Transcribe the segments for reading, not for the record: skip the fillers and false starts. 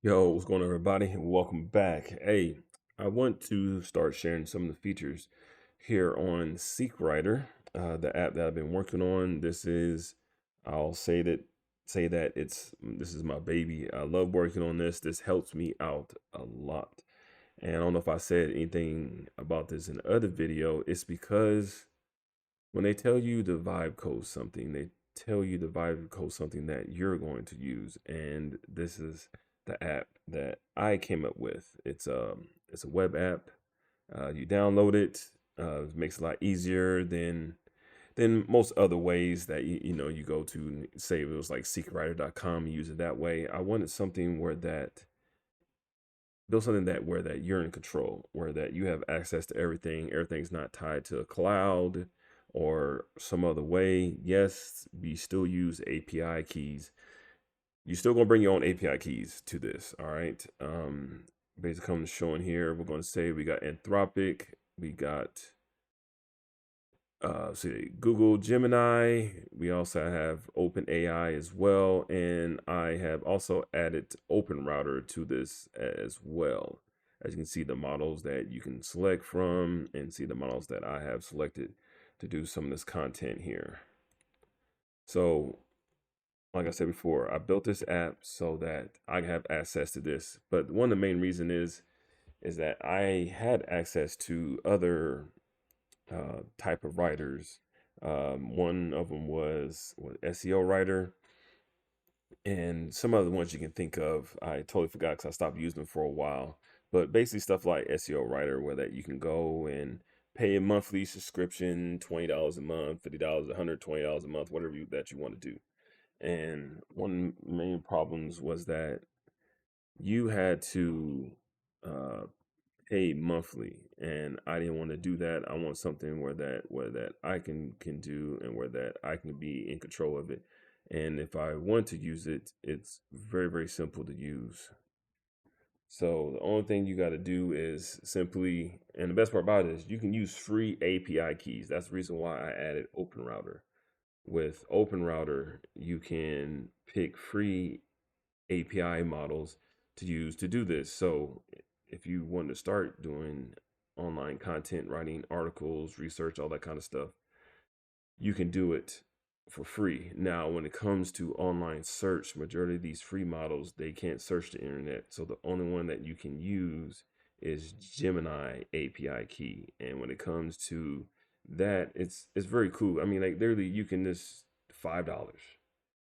Yo, what's going on, everybody? Welcome back. Hey, I want to start sharing some of the features here on SeekWriter, the app that I've been working on. I'll say that this is my baby. I love working on this. This helps me out a lot. And I don't know if I said anything about this in the other video. It's because when they tell you to vibe code something, they tell you to vibe code something that you're going to use. And this is the app that I came up with. It's a web app. You download it. It makes it a lot easier than most other ways that you go to. Say if it was like secretwriter.com, you use it that way. I wanted something where that build something that where that you're in control, where that you have access to everything. Everything's not tied to a cloud or some other way. Yes, we still use API keys. You're still gonna bring your own API keys to this. All right. Basically, comes showing here. We're gonna say we got Anthropic, we got see Google Gemini. We also have OpenAI as well, and I have also added OpenRouter to this as well. As you can see, the models that you can select from, and see the models that I have selected to do some of this content here. So, like I said before, I built this app so that I have access to this. But one of the main reason is that I had access to other type of writers. One of them was SEO writer, and some other ones you can think of. I totally forgot because I stopped using them for a while. But basically, stuff like SEO writer, where that you can go and pay a monthly subscription, $20 a month, $50, $120 a month, whatever that you want to do. And one main problems was that you had to uh, pay monthly, and I didn't want to do that. I want something where that I can do, and where that I can be in control of it. And if I want to use it, it's very simple to use. So the only thing you got to do is simply, and the best part about it is you can use free API keys. That's the reason why I added OpenRouter. With OpenRouter, you can pick free API models to use to do this. So if you want to start doing online content, writing articles, research, all that kind of stuff, you can do it for free. Now, when it comes to online search, majority of these free models, they can't search the internet. So the only one that you can use is Gemini API key. And when it comes to that, it's very cool. I mean, like literally you can just $5.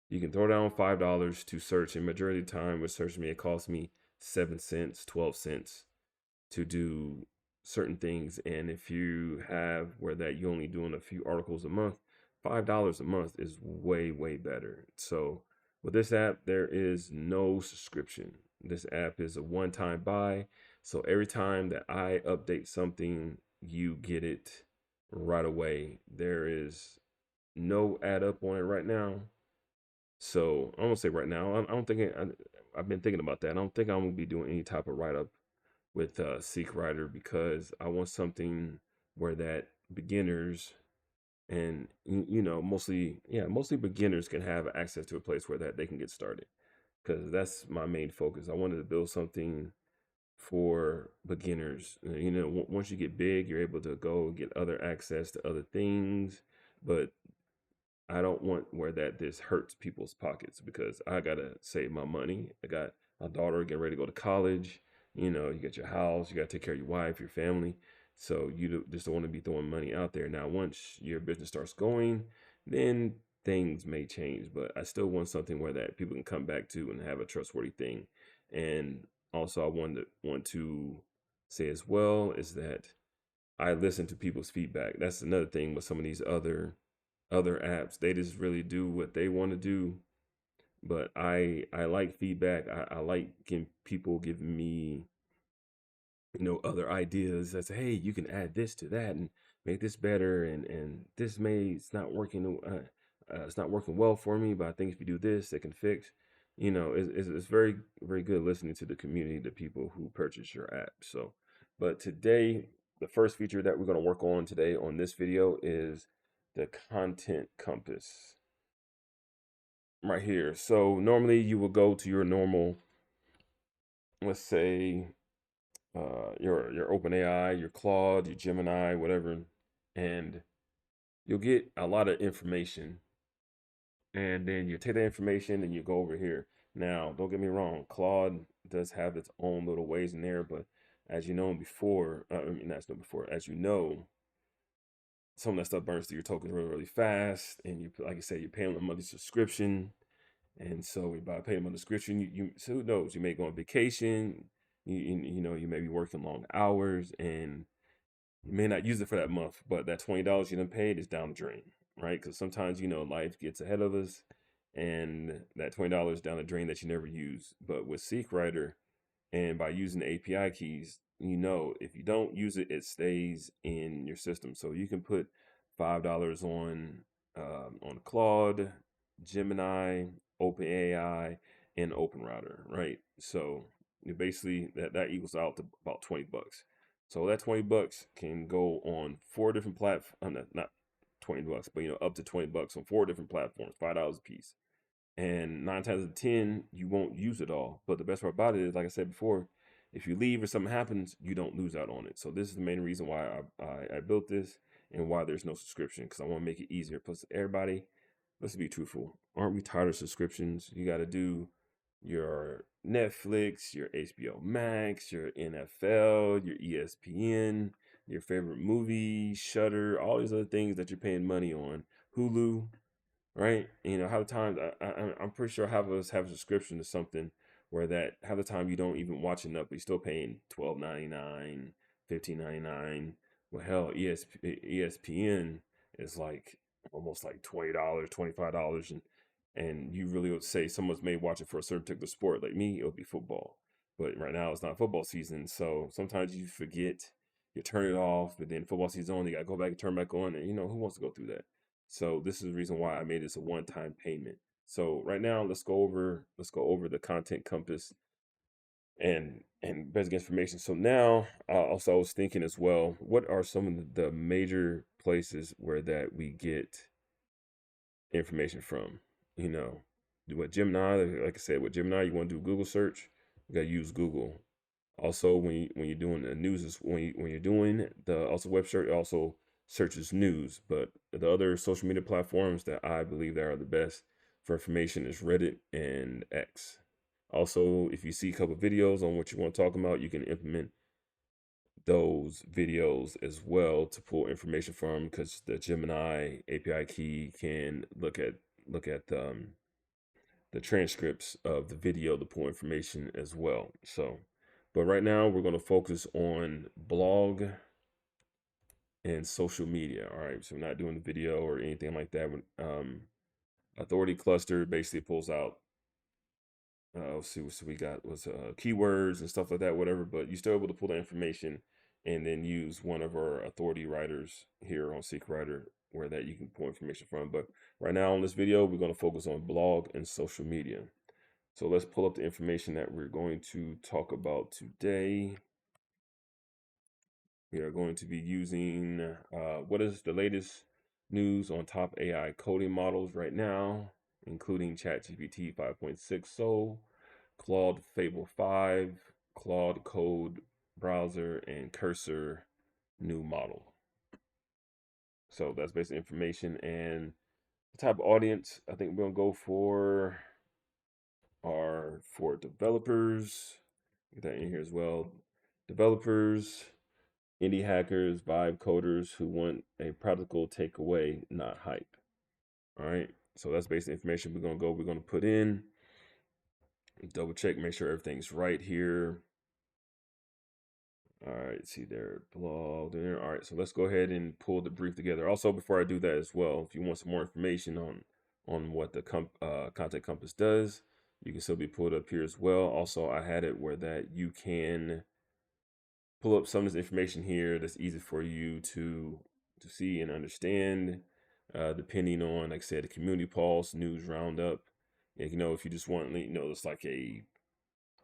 You can throw down $5 to search, and majority of the time with search me, it costs me 7 cents, 12 cents to do certain things. And if you have where that you're only doing a few articles a month, $5 a month is way better. So with this app, there is no subscription. This app is a one-time buy. So every time that I update something, you get it right away. There is no add up on it right now. So I'm gonna say right now, I don't think I've been thinking about that. I don't think I'm gonna be doing any type of write up with Seek Writer, because I want something where that beginners and mostly beginners can have access to a place where that they can get started, because that's my main focus. I wanted to build something for beginners. Once you get big, you're able to go get other access to other things, but I don't want where that this hurts people's pockets, because I gotta save my money. I got my daughter getting ready to go to college. You got your house, you gotta take care of your wife, your family. So just don't want to be throwing money out there. Now, once your business starts going, then things may change. But I still want something where that people can come back to and have a trustworthy thing. And also, I want to say as well is that I listen to people's feedback. That's another thing with some of these other apps. They just really do what they want to do. But I like feedback. I like people giving me other ideas that say, hey, you can add this to that and make this better, and this may it's not working well for me, but I think if you do this, it can fix. It's very good listening to the community, the people who purchase your app. So, but today, the first feature that we're going to work on today on this video is the content compass right here. So normally you will go to your normal let's say your OpenAI, your Claude, your Gemini, whatever, and you'll get a lot of information, and then you take that information and you go over here. Now, don't get me wrong, Claude does have its own little ways in there, but as you know before, I mean, that's not before, as you know, some of that stuff burns through your tokens really, really fast, and you, like I said, you're paying a monthly subscription, and so by paying a monthly subscription, so who knows, you may go on vacation, you may be working long hours, and you may not use it for that month, but that $20 you done paid is down the drain, right? Because sometimes life gets ahead of us, and that $20 down the drain that you never use. But with SeekWriter, and by using the API keys, if you don't use it, it stays in your system. So you can put $5 on Claude, Gemini, OpenAI, and OpenRouter, right? So basically that equals out to about $20. So that $20 can go on four different platforms. Not $20, but up to $20 on four different platforms, $5 a piece. And 9 times out of 10, you won't use it all. But the best part about it is, like I said before, if you leave or something happens, you don't lose out on it. So this is the main reason why I built this and why there's no subscription, because I want to make it easier. Plus, everybody, let's be truthful, aren't we tired of subscriptions? You got to do your Netflix, your HBO Max, your NFL, your ESPN, your favorite movie, Shutter, all these other things that you're paying money on, Hulu, right? Half the time, I'm pretty sure half of us have a subscription to something where that half the time you don't even watch enough, but you're still paying $12.99, $15.99. Well, hell, ESPN is like almost like $20, $25, and you really would say someone's may watch it for a certain particular sport. Like me, it would be football, but right now it's not football season, so sometimes you forget, you turn it off, but then football season on, you gotta go back and turn back on, and who wants to go through that? So this is the reason why I made this a one-time payment. So right now, let's go over the content compass and basic information. So now, also I was thinking as well, what are some of the major places where that we get information from? You know, what Gemini, like I said, with Gemini, you want to do Google search, you got to use Google. Also, when you're doing the news, when you're doing the also web search, it also searches news. But the other social media platforms that I believe that are the best for information is Reddit and X. Also, if you see a couple videos on what you want to talk about, you can implement those videos as well to pull information from, because the Gemini API key can look at the transcripts of the video to pull information as well. So, but right now we're going to focus on blog and social media. All right, so we're not doing the video or anything like that. Authority cluster basically pulls out. Let's see what we got was keywords and stuff like that, whatever. But you're still able to pull that information and then use one of our authority writers here on SeekWriter, where that you can pull information from. But right now in this video, we're going to focus on blog and social media. So let's pull up the information that we're going to talk about today. We are going to be using what is the latest news on top AI coding models right now, including ChatGPT 5.6 So, Claude Fable 5, Claude Code Browser, and Cursor new model. So that's basic information. And the type of audience I think we're going to go for are for developers. Get that in here as well. Developers, indie hackers, vibe coders who want a practical takeaway, not hype. All right. So that's basic information we're going to put in. Double check, make sure everything's right here. All right, see there, blog there. All right, so let's go ahead and pull the brief together. Also, before I do that as well, if you want some more information on what the content compass does, you can still be pulled up here as well. Also, I had it where that you can pull up some of this information here that's easy for you to see and understand, depending on, like I said, the community pulse, news roundup. And, if you just want, it's like a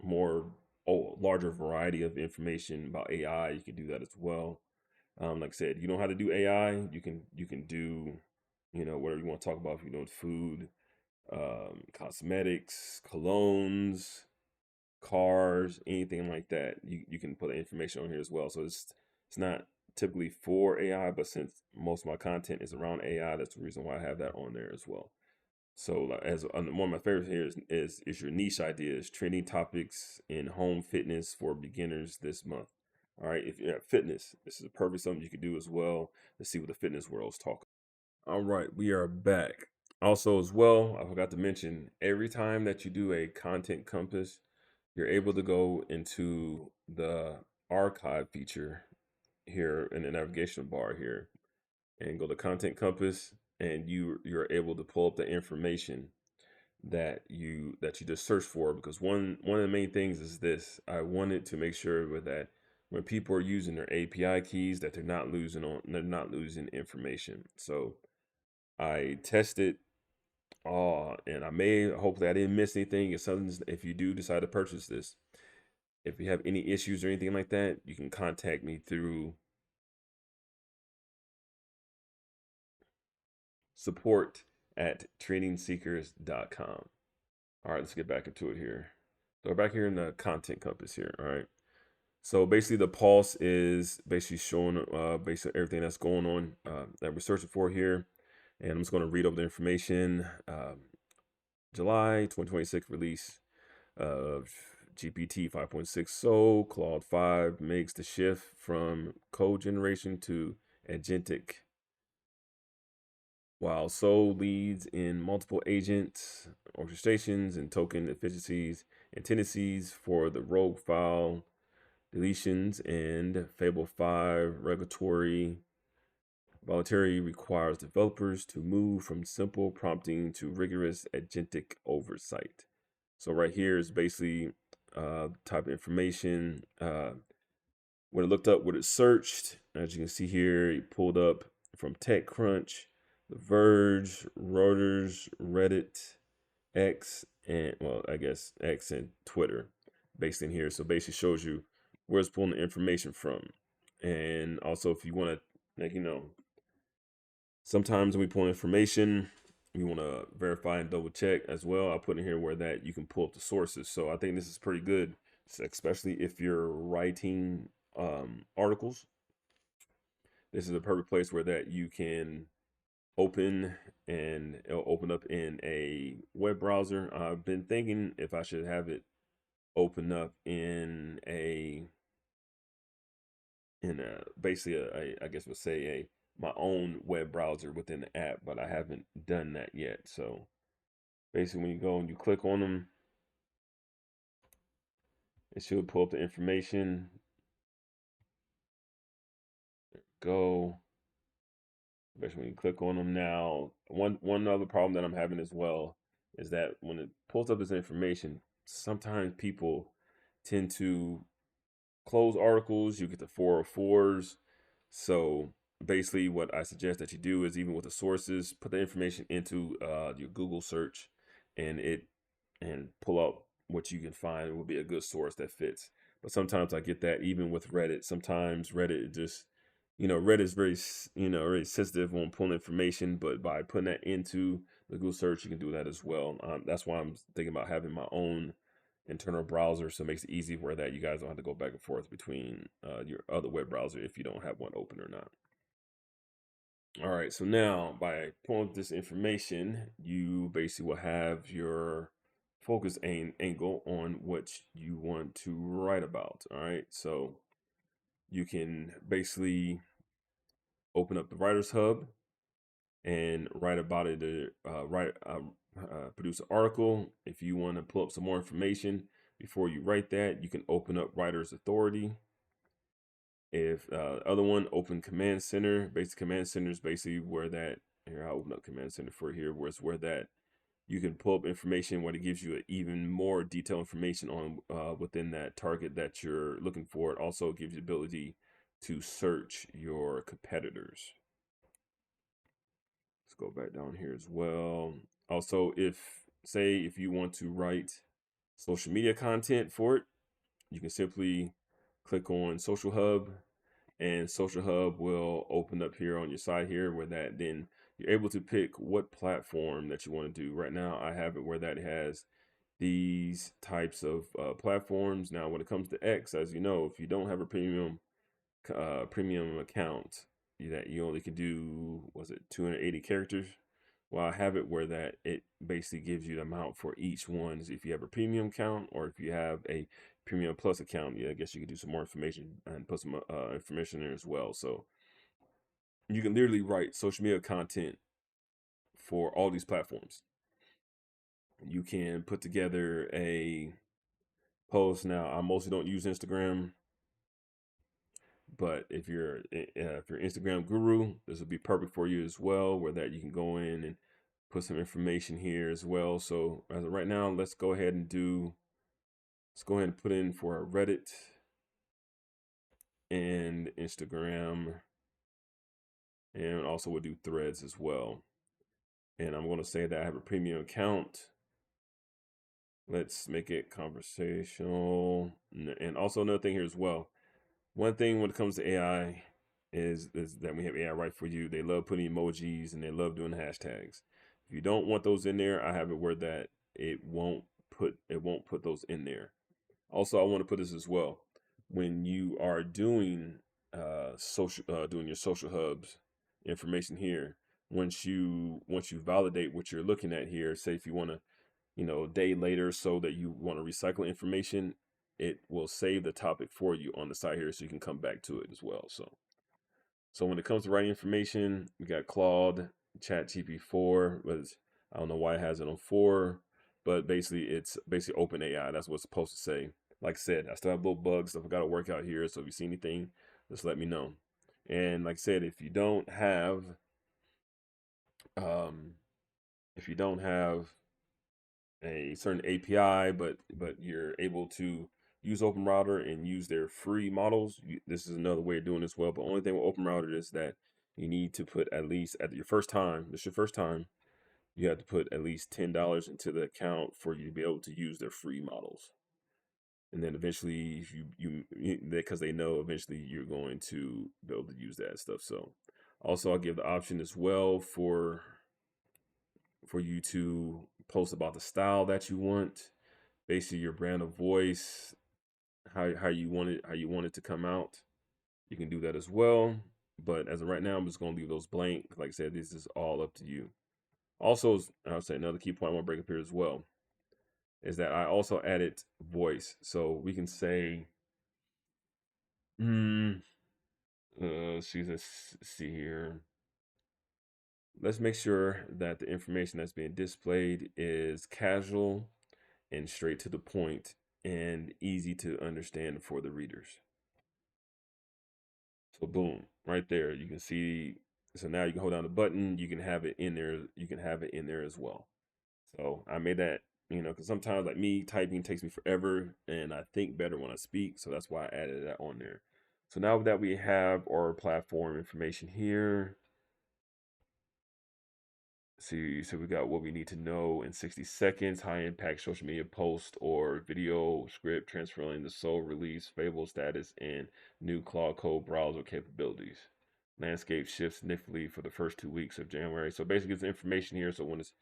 more larger variety of information about AI, you can do that as well. Like I said, you know how to do AI, you can do, whatever you want to talk about. If you're doing food, cosmetics, colognes, cars, anything like that. You can put information on here as well. So it's not typically for AI, but since most of my content is around AI, that's the reason why I have that on there as well. So like, as one of my favorites here is your niche ideas, trending topics in home fitness for beginners this month. All right, if you have fitness, this is a perfect something you could do as well to see what the fitness world's talking. All right, we are back. Also, as well, I forgot to mention, every time that you do a content compass, you're able to go into the archive feature here in the navigation bar here and go to content compass, and you're able to pull up the information that you just search for, because one of the main things is this: I wanted to make sure with that when people are using their API keys that they're not losing information. So I tested and I may hopefully I didn't miss anything. If you do decide to purchase this, if you have any issues or anything like that, you can contact me through support at trainingseekers.com. All right, let's get back into it here. So we're back here in the content compass here. All right. So basically, the pulse is basically showing basically everything that's going on that we're searching for here. And I'm just going to read over the information. July 2026 release of GPT 5.6. So Claude 5 makes the shift from code generation to agentic, while So leads in multiple agents, orchestrations, and token efficiencies and tendencies for the rogue file deletions, and Fable 5 regulatory voluntary requires developers to move from simple prompting to rigorous agentic oversight. So right here is basically type of information. When it looked up what it searched, as you can see here, it pulled up from TechCrunch, The Verge, Reuters, Reddit, X, and well, I guess X and Twitter, based in here. So basically shows you where it's pulling the information from. And also, if you want to, like, sometimes when we pull information, we want to verify and double check as well. I put in here where that you can pull up the sources. So I think this is pretty good, especially if you're writing articles. This is a perfect place where that you can open, and it'll open up in a web browser. I've been thinking if I should have it open up in a basically I guess we'll say a my own web browser within the app, but I haven't done that yet. So basically, when you go and you click on them, it should pull up the information. Go. Especially when you click on them now. One other problem that I'm having as well is that when it pulls up this information, sometimes people tend to close articles. You get the 404s. So basically, what I suggest that you do is, even with the sources, put the information into your Google search, and pull out what you can find will be a good source that fits. But sometimes I get that even with Reddit. Sometimes Reddit just, Reddit is very sensitive on pulling information. But by putting that into the Google search, you can do that as well. That's why I'm thinking about having my own internal browser, so it makes it easy where that you guys don't have to go back and forth between your other web browser if you don't have one open or not. All right, so now by pulling up this information, you basically will have your focus angle on what you want to write about. All right, so you can basically open up the Writers Hub and write about it. Produce an article. If you want to pull up some more information before you write that, you can open up Writer's Authority. If other one, open Command Center. Basic Command Center is basically where that here. I'll open up Command Center for here, where it's where that you can pull up information where it gives you even more detailed information on within that target that you're looking for. It also gives you the ability to search your competitors. Let's go back down here as well. Also, if you want to write social media content for it, you can simply click on Social Hub, and Social Hub will open up here on your side here, where that then you're able to pick what platform that you want to do. Right now, I have it where that has these types of platforms. Now, when it comes to X, as you know, if you don't have a premium account, that you only can do, was it 280 characters? Well, I have it where that it basically gives you the amount for each one. If you have a premium account or if you have a premium plus account, yeah, I guess you could do some more information and put some information in as well. So you can literally write social media content for all these platforms. You can put together a post. Now, I mostly don't use Instagram, but if you're Instagram guru, this would be perfect for you as well, where that you can go in and put some information here as well. So as of right now, let's go ahead and put in for a Reddit and Instagram, and also we'll do threads as well. And I'm going to say that I have a premium account. Let's make it conversational. And also another thing here as well. One thing when it comes to AI is that we have AI right for you. They love putting emojis and they love doing hashtags. If you don't want those in there, I have it where that it won't put those in there. Also, I want to put this as well. When you are doing doing your social hubs information here, once you validate what you're looking at here, say if you want to, a day later, so that you want to recycle information, it will save the topic for you on the side here so you can come back to it as well. So when it comes to writing information, we got Claude, Chat GP4, but I don't know why it has it on 4, but basically it's basically open AI. That's what it's supposed to say. Like I said, I still have little bugs stuff I got to work out here. So if you see anything, just let me know. And like I said, um, if you don't have a certain API, but you're able to use OpenRouter and use their free models, this is another way of doing this well. But only thing with OpenRouter is that you need to put at least at your first time. This is your first time. You have to put at least $10 into the account for you to be able to use their free models. And then eventually, if because they know eventually you're going to be able to use that stuff. So also, I'll give the option as well for you to post about the style that you want, basically your brand of voice, how you want it to come out. You can do that as well. But as of right now, I'm just gonna leave those blank. Like I said, this is all up to you. Also, I'll say another key point I want to bring up here as well is that I also added voice, so we can say, hmm, let's see here. Let's make sure that the information that's being displayed is casual and straight to the point and easy to understand for the readers. So boom, right there, you can see. So now you can hold down the button. You can have it in there. You can have it in there as well. So I made that, because sometimes like me typing takes me forever, and I think better when I speak. So that's why I added that on there. So now that we have our platform information here, see, so we got what we need to know in 60 seconds, high impact social media post or video script transferring the sole release, Fable status, and new Claude Code browser capabilities. Landscape shifts significantly for the first 2 weeks of January. So basically it's information here. So when it's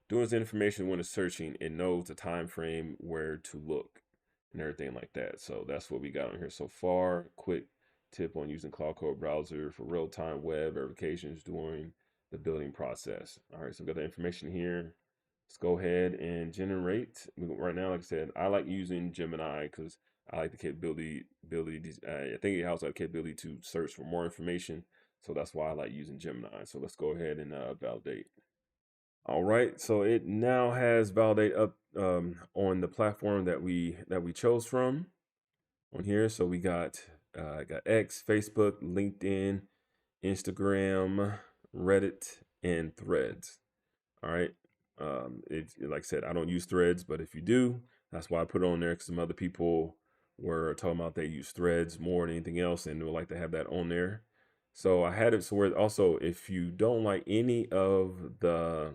doing this information, when it's searching, it knows the time frame where to look and everything like that. So that's what we got on here so far. Quick tip on using Cloud Code browser for real-time web verifications during the building process. All right, so we got the information here. Let's go ahead and generate. Right now, like I said, I like using Gemini because I like the ability. I think it also has the capability to search for more information. So that's why I like using Gemini. So let's go ahead and validate. All right, so it now has validate up on the platform that we chose from on here. So we got X, Facebook, LinkedIn, Instagram, Reddit, and Threads. All right. It like I said, I don't use Threads, but if you do, that's why I put it on there. Because some other people were talking about they use Threads more than anything else, and they would like to have that on there. So I had it so where also if you don't like any of the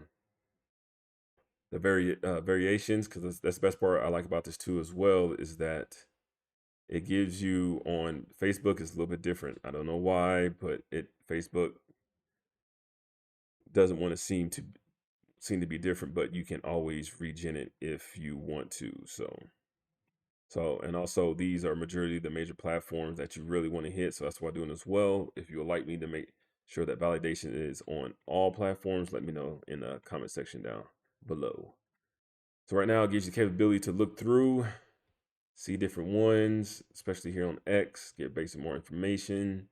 variations, because that's the best part I like about this too as well, is that it gives you on Facebook is a little bit different. I don't know why, but Facebook doesn't want to seem to be different, but you can always regen it if you want to. And also these are majority of the major platforms that you really want to hit. So that's why I'm doing as well. If you would like me to make sure that validation is on all platforms, let me know in the comment section down below. So right now it gives you the capability to look through, see different ones, especially here on X, get basic more information.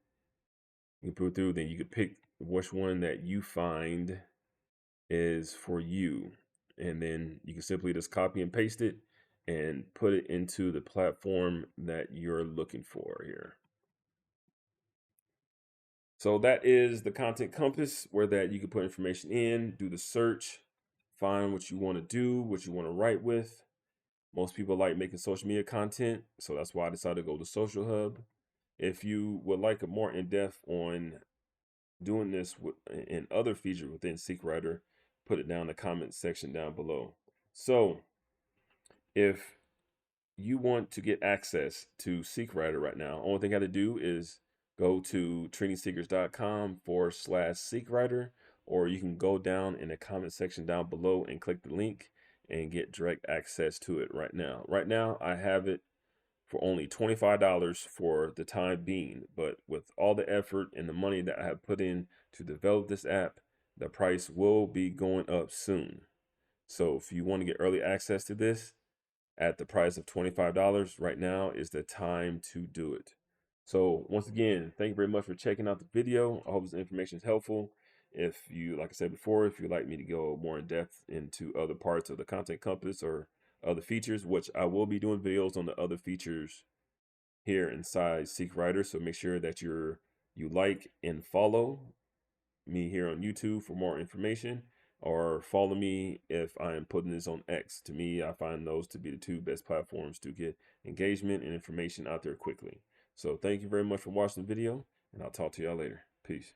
You can put through, then you can pick which one that you find is for you. And then you can simply just copy and paste it and put it into the platform that you're looking for here. So that is the content compass where that you can put information in, do the search, find what you want to do, what you want to write with. Most people like making social media content, so that's why I decided to go to Social Hub. If you would like a more in-depth on doing this and other features within SeekWriter, put it down in the comment section down below. So if you want to get access to SeekWriter right now, only thing I got to do is go to trainingseekers.com/SeekWriter, or you can go down in the comment section down below and click the link and get direct access to it right now. Right now, I have it for only $25 for the time being, but with all the effort and the money that I have put in to develop this app, the price will be going up soon. So if you want to get early access to this at the price of $25 right now is the time to do it. So once again, thank you very much for checking out the video. I hope this information is helpful. If you, like I said before, if you'd like me to go more in depth into other parts of the content compass or other features, which I will be doing videos on the other features here inside SeekWriter. So make sure that you like and follow me here on YouTube for more information, or follow me if I am putting this on X. To me, I find those to be the two best platforms to get engagement and information out there quickly. So thank you very much for watching the video, and I'll talk to y'all later. Peace.